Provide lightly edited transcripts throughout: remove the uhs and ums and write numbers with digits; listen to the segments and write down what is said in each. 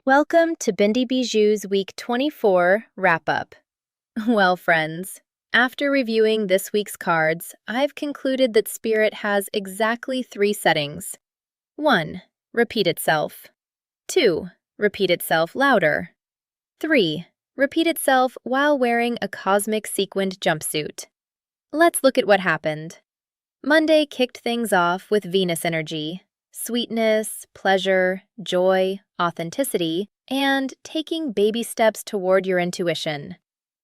Welcome to Bendy Beiju's Week 24 wrap-up. Well, friends, after reviewing this week's cards, I've concluded that Spirit has exactly 3 settings. 1. Repeat itself. 2. Repeat itself louder. 3. Repeat itself while wearing a cosmic sequined jumpsuit. Let's look at what happened. Monday kicked things off with Venus energy. Sweetness, pleasure, joy, authenticity, and taking baby steps toward your intuition.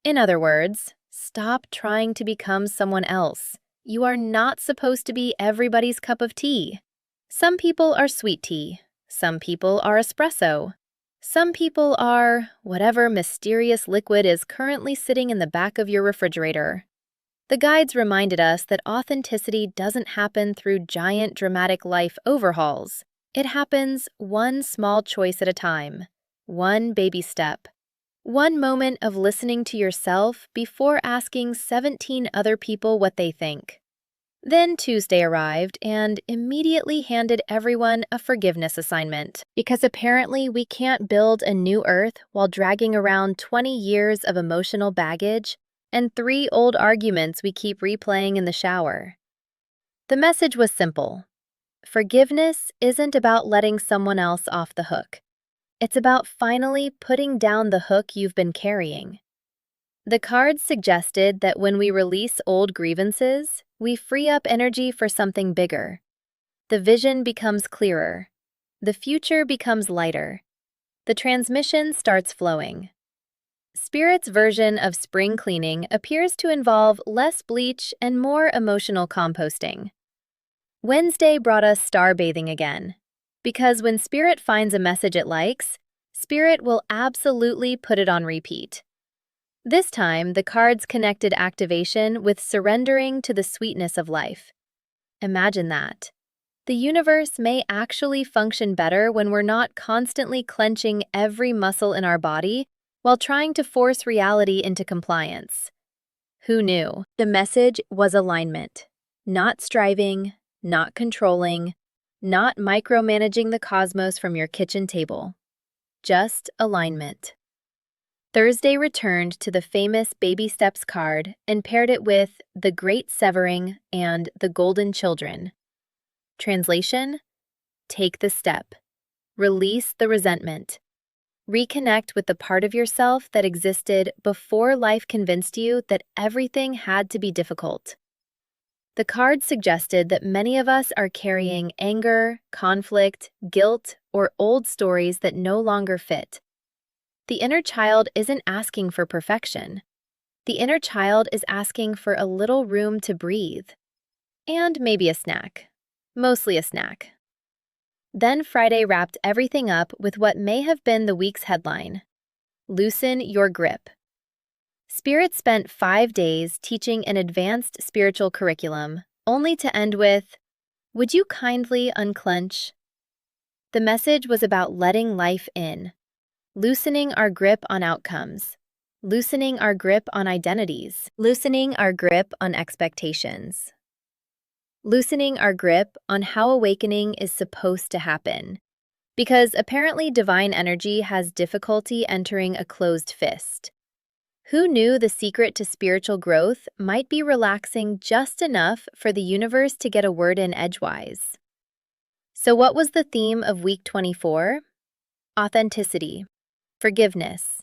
In other words, stop trying to become someone else. You are not supposed to be everybody's cup of tea. Some people are sweet tea. Some people are espresso. Some people are whatever mysterious liquid is currently sitting in the back of your refrigerator. The guides reminded us that authenticity doesn't happen through giant dramatic life overhauls. It happens one small choice at a time, one baby step, one moment of listening to yourself before asking 17 other people what they think. Then Tuesday arrived and immediately handed everyone a forgiveness assignment, because apparently we can't build a new earth while dragging around 20 years of emotional baggage and 3 old arguments we keep replaying in the shower. The message was simple. Forgiveness isn't about letting someone else off the hook. It's about finally putting down the hook you've been carrying. The cards suggested that when we release old grievances, we free up energy for something bigger. The vision becomes clearer. The future becomes lighter. The transmission starts flowing. Spirit's version of spring cleaning appears to involve less bleach and more emotional composting. Wednesday brought us star bathing again, because when Spirit finds a message it likes, Spirit will absolutely put it on repeat. This time, the cards connected activation with surrendering to the sweetness of life. Imagine that. The universe may actually function better when we're not constantly clenching every muscle in our body while trying to force reality into compliance. Who knew? The message was alignment. Not striving, not controlling, not micromanaging the cosmos from your kitchen table. Just alignment. Thursday returned to the famous Baby Steps card and paired it with The Great Severing and The Golden Children. Translation: take the step. Release the resentment. Reconnect with the part of yourself that existed before life convinced you that everything had to be difficult. The card suggested that many of us are carrying anger, conflict, guilt, or old stories that no longer fit. The inner child isn't asking for perfection. The inner child is asking for a little room to breathe. And maybe a snack. Mostly a snack. Then Friday wrapped everything up with what may have been the week's headline: Loosen Your Grip. Spirit spent 5 days teaching an advanced spiritual curriculum, only to end with, "Would you kindly unclench?" The message was about letting life in, loosening our grip on outcomes, loosening our grip on identities, loosening our grip on expectations. Loosening our grip on how awakening is supposed to happen, because apparently divine energy has difficulty entering a closed fist. Who knew the secret to spiritual growth might be relaxing just enough for the universe to get a word in edgewise? So what was the theme of Week 24? Authenticity, forgiveness,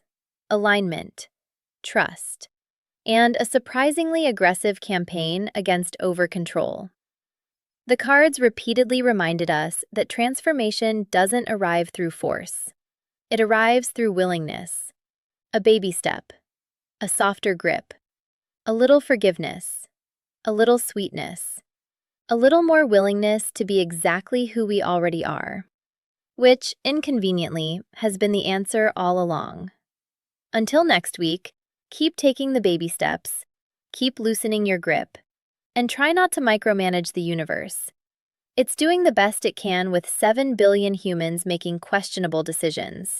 alignment, trust, and a surprisingly aggressive campaign against overcontrol. The cards repeatedly reminded us that transformation doesn't arrive through force. It arrives through willingness. A baby step, a softer grip, a little forgiveness, a little sweetness, a little more willingness to be exactly who we already are, which, inconveniently, has been the answer all along. Until next week, keep taking the baby steps, keep loosening your grip, and try not to micromanage the universe. It's doing the best it can with 7 billion humans making questionable decisions.